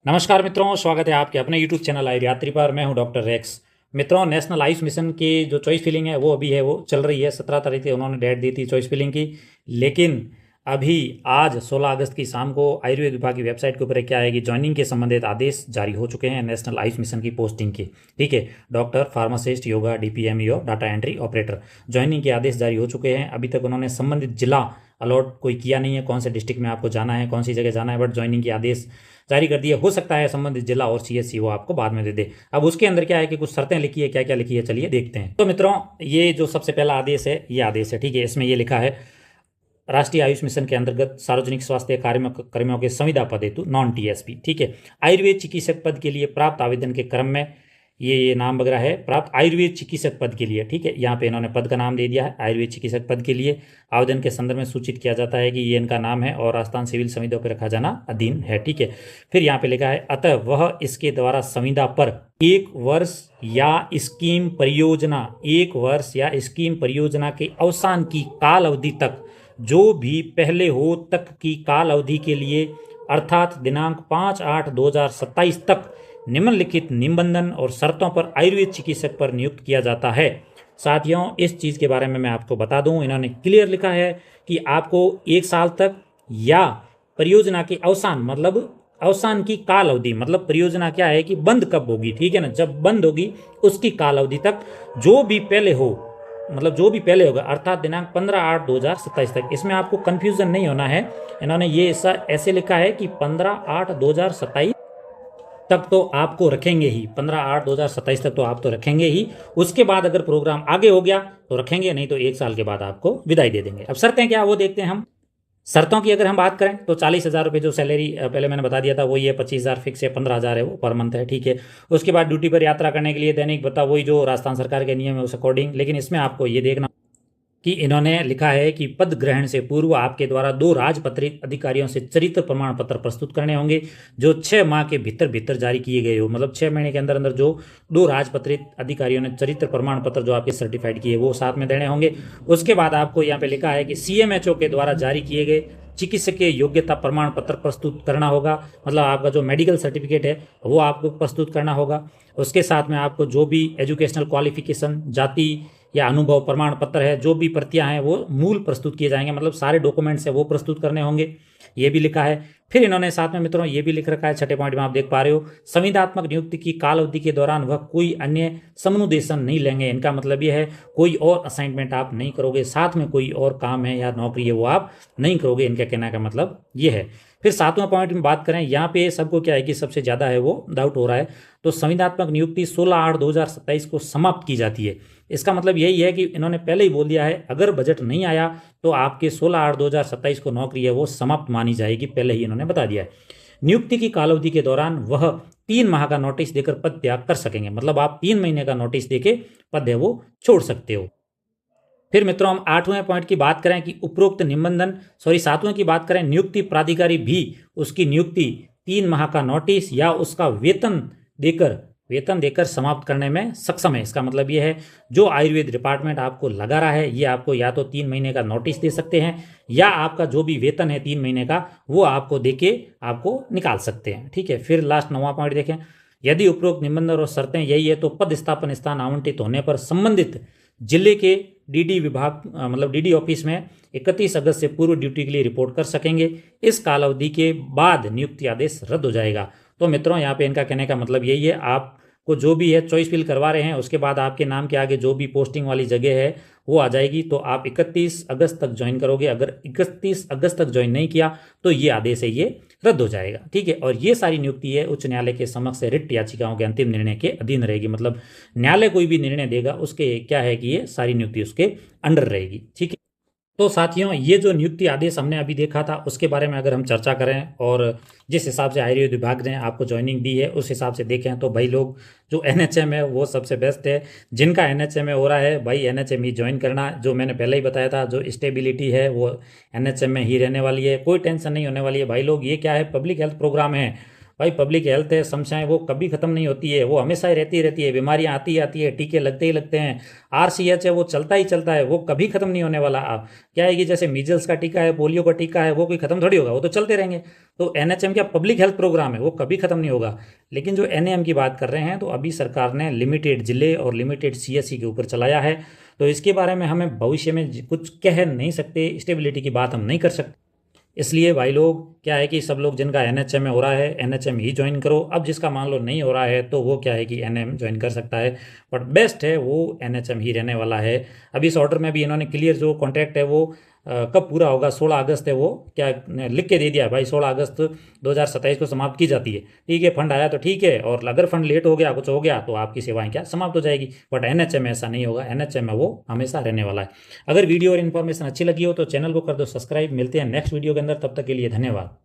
नमस्कार मित्रों, स्वागत है आपके अपने YouTube चैनल आयुर्वेद यात्री पर। मैं हूं डॉक्टर रेक्स। मित्रों, नेशनल आयुष मिशन की जो चॉइस फिलिंग है वो अभी है, वो चल रही है। 17 तारीख से उन्होंने डेट दी थी चॉइस फिलिंग की, लेकिन अभी आज 16 अगस्त की शाम को आयुर्वेद विभाग की वेबसाइट के ऊपर क्या है कि ज्वाइनिंग के संबंधित आदेश जारी हो चुके हैं नेशनल आयुष मिशन की पोस्टिंग के। ठीक है, डॉक्टर, फार्मासिस्ट, योगा, DPME और डाटा एंट्री ऑपरेटर ज्वाइनिंग के आदेश जारी हो चुके हैं। अभी तक उन्होंने संबंधित जिला अलॉट कोई किया नहीं है, कौन से डिस्ट्रिक्ट में आपको जाना है, कौन सी जगह जाना है, बट ज्वाइनिंग के आदेश जारी कर दिए। हो सकता है संबंधित जिला और CSC वो आपको बाद में दे दे। अब उसके अंदर क्या है कि कुछ शर्तें लिखी है, क्या क्या लिखी है, चलिए देखते हैं। तो मित्रों, ये जो सबसे पहला आदेश है ये आदेश है। ठीक है, इसमें ये लिखा है, राष्ट्रीय आयुष मिशन के अंतर्गत सार्वजनिक स्वास्थ्य कर्मियों के संविदा पद हेतु नॉन TSP, ठीक है, आयुर्वेद चिकित्सक पद के लिए प्राप्त आवेदन के क्रम में ये नाम वगैरह है, प्राप्त आयुर्वेद चिकित्सक पद के लिए। ठीक है, यहाँ पे इन्होंने पद का नाम दे दिया है, आयुर्वेद चिकित्सक पद के लिए आवेदन के संदर्भ में सूचित किया जाता है कि ये इनका नाम है और राजस्थान सिविल संविदा पर रखा जाना अधीन है। ठीक है, फिर यहाँ पे लिखा है, अतः वह इसके द्वारा संविदा पर 1 वर्ष या स्कीम परियोजना 1 वर्ष या स्कीम परियोजना के अवसान की काल अवधि तक, जो भी पहले हो तक की काल अवधि के लिए अर्थात दिनांक 5/8/2027 तक निम्नलिखित निबंधन और शर्तों पर आयुर्वेद चिकित्सक पर नियुक्त किया जाता है। साथियों, इस चीज़ के बारे में मैं आपको बता दूं, इन्होंने क्लियर लिखा है कि आपको 1 साल तक या परियोजना के अवसान, मतलब अवसान की काल अवधि, मतलब परियोजना क्या है कि बंद कब होगी, ठीक है ना, जब बंद होगी उसकी काल अवधि तक जो भी पहले हो, मतलब जो भी पहले होगा अर्थात दिनांक 15/8/2027 तक। इसमें आपको कंफ्यूजन नहीं होना है, इन्होंने ये ऐसे लिखा है कि 15/8/2027 तक तो आपको रखेंगे ही, 15/8/2027 तक तो आप तो रखेंगे ही। उसके बाद अगर प्रोग्राम आगे हो गया तो रखेंगे, नहीं तो 1 साल के बाद आपको विदाई दे देंगे। अब शर्तें क्या वो देखते हैं हम। शर्तों की अगर हम बात करें तो 40,000 रुपये जो सैलरी पहले मैंने बता दिया था वही है, 25,000 फिक्स है, 15,000 है वो पर मंथ है। ठीक है, उसके बाद ड्यूटी पर यात्रा करने के लिए दैनिक भत्ता वही जो राजस्थान सरकार के नियम है उस अकॉर्डिंग। लेकिन इसमें आपको ये देखना कि इन्होंने लिखा है कि पद ग्रहण से पूर्व आपके द्वारा 2 राजपत्रित अधिकारियों से चरित्र प्रमाण पत्र प्रस्तुत करने होंगे, जो 6 माह के भीतर भीतर जारी किए गए हो, मतलब 6 महीने के अंदर अंदर जो 2 राजपत्रित अधिकारियों ने चरित्र प्रमाण पत्र जो आपके सर्टिफाइड किए वो साथ में देने होंगे। उसके बाद आपको यहाँ पे लिखा है कि CMHO के द्वारा जारी किए गए चिकित्सकीय योग्यता प्रमाण पत्र प्रस्तुत करना होगा, मतलब आपका जो मेडिकल सर्टिफिकेट है वो आपको प्रस्तुत करना होगा। उसके साथ में आपको जो भी एजुकेशनल क्वालिफिकेशन, जाति या अनुभव प्रमाण पत्र है, जो भी प्रतियां हैं वो मूल प्रस्तुत किए जाएंगे, मतलब सारे डॉक्यूमेंट्स है वो प्रस्तुत करने होंगे, ये भी लिखा है। फिर इन्होंने साथ में मित्रों ये भी लिख रखा है, छठे पॉइंट में आप देख पा रहे हो, संविदात्मक नियुक्ति की काल अवधि के दौरान वह कोई अन्य समनुदेशन नहीं लेंगे। इनका मतलब ये है कोई और असाइनमेंट आप नहीं करोगे, साथ में कोई और काम है या नौकरी है वो आप नहीं करोगे, इनका कहने का मतलब ये है। फिर 7वां पॉइंट में बात करें, यहाँ पे सबको क्या है कि सबसे ज़्यादा है वो डाउट हो रहा है, तो संविदात्मक नियुक्ति 16/8/2027 को समाप्त की जाती है। इसका मतलब यही है कि इन्होंने पहले ही बोल दिया है अगर बजट नहीं आया तो आपके 16/8/2027 को नौकरी है वो समाप्त मानी जाएगी, पहले ही इन्होंने बता दिया है। नियुक्ति की कालावधि के दौरान वह 3 माह का नोटिस देकर पद त्याग कर सकेंगे, मतलब आप 3 महीने का नोटिस देके पद है वो छोड़ सकते हो। फिर मित्रों हम 8वें पॉइंट की बात करें कि उपरोक्त निबंधन, 7वें की बात करें, नियुक्ति प्राधिकारी भी उसकी नियुक्ति 3 माह का नोटिस या उसका वेतन देकर समाप्त करने में सक्षम है। इसका मतलब ये है जो आयुर्वेद डिपार्टमेंट आपको लगा रहा है ये आपको या तो 3 महीने का नोटिस दे सकते हैं या आपका जो भी वेतन है 3 महीने का वो आपको देके आपको निकाल सकते हैं। ठीक है, फिर लास्ट 9वां पॉइंट देखें, यदि उपरोक्त निबंधन और शर्तें यही है तो पद स्थापन स्थान आवंटित होने पर संबंधित जिले के DD विभाग, मतलब DD ऑफिस में 31 अगस्त से पूर्व ड्यूटी के लिए रिपोर्ट कर सकेंगे। इस कालावधि के बाद नियुक्ति आदेश रद्द हो जाएगा। तो मित्रों यहाँ पे इनका कहने का मतलब यही है, आपको जो भी है चॉइस फिल करवा रहे हैं उसके बाद आपके नाम के आगे जो भी पोस्टिंग वाली जगह है वो आ जाएगी, तो आप 31 अगस्त तक ज्वाइन करोगे। अगर 31 अगस्त तक ज्वाइन नहीं किया तो ये आदेश है ये रद्द हो जाएगा। ठीक है, और ये सारी नियुक्ति है उच्च न्यायालय के समक्ष रिट याचिकाओं के अंतिम निर्णय के अधीन रहेगी, मतलब न्यायालय कोई भी निर्णय देगा उसके क्या है कि ये सारी नियुक्ति उसके अंडर रहेगी। ठीक है, तो साथियों ये जो नियुक्ति आदेश हमने अभी देखा था उसके बारे में अगर हम चर्चा करें और जिस हिसाब से आयुर्वेद विभाग ने आपको ज्वाइनिंग दी है उस हिसाब से देखें तो भाई लोग जो NHM है वो सबसे बेस्ट है। जिनका NHM हो रहा है भाई NHM ही ज्वाइन करना, जो मैंने पहले ही बताया था, जो स्टेबिलिटी है वो NHM में ही रहने वाली है, कोई टेंशन नहीं होने वाली है भाई लोग। ये क्या है, पब्लिक हेल्थ प्रोग्राम है भाई पब्लिक हेल्थ है, समस्याएं वो कभी खत्म नहीं होती है, वो हमेशा ही रहती है, बीमारियां आती है, टीके लगते ही लगते हैं। RCH है वो चलता ही चलता है, वो कभी खत्म नहीं होने वाला। आप क्या है कि जैसे मीजल्स का टीका है, पोलियो का टीका है, वो कोई खत्म थोड़ी होगा, वो तो चलते रहेंगे। तो NHM क्या पब्लिक हेल्थ प्रोग्राम है, वो कभी खत्म नहीं होगा। लेकिन जो NAM की बात कर रहे हैं, तो अभी सरकार ने लिमिटेड जिले और लिमिटेड CSC के ऊपर चलाया है, तो इसके बारे में हमें भविष्य में कुछ कह नहीं सकते, स्टेबिलिटी की बात हम नहीं कर सकते। इसलिए भाई लोग क्या है कि सब लोग जिनका NHM में हो रहा है NHM ही ज्वाइन करो। अब जिसका मान लो नहीं हो रहा है तो वो क्या है कि NM ज्वाइन कर सकता है, बट बेस्ट है वो NHM ही रहने वाला है। अभी इस ऑर्डर में भी इन्होंने क्लियर जो कॉन्ट्रैक्ट है वो कब पूरा होगा, 16 अगस्त है, वो क्या लिख के दे दिया भाई, 16 अगस्त 2027 को समाप्त की जाती है। ठीक है, फंड आया तो ठीक है, और अगर फंड लेट हो गया, कुछ हो गया, तो आपकी सेवाएं क्या समाप्त हो जाएगी। बट NHM ऐसा नहीं होगा, NHM में वो हमेशा रहने वाला है। अगर वीडियो और इन्फॉर्मेशन अच्छी लगी हो तो चैनल को कर दो सब्सक्राइब। मिलते हैं नेक्स्ट वीडियो के अंदर, तब तक के लिए धन्यवाद।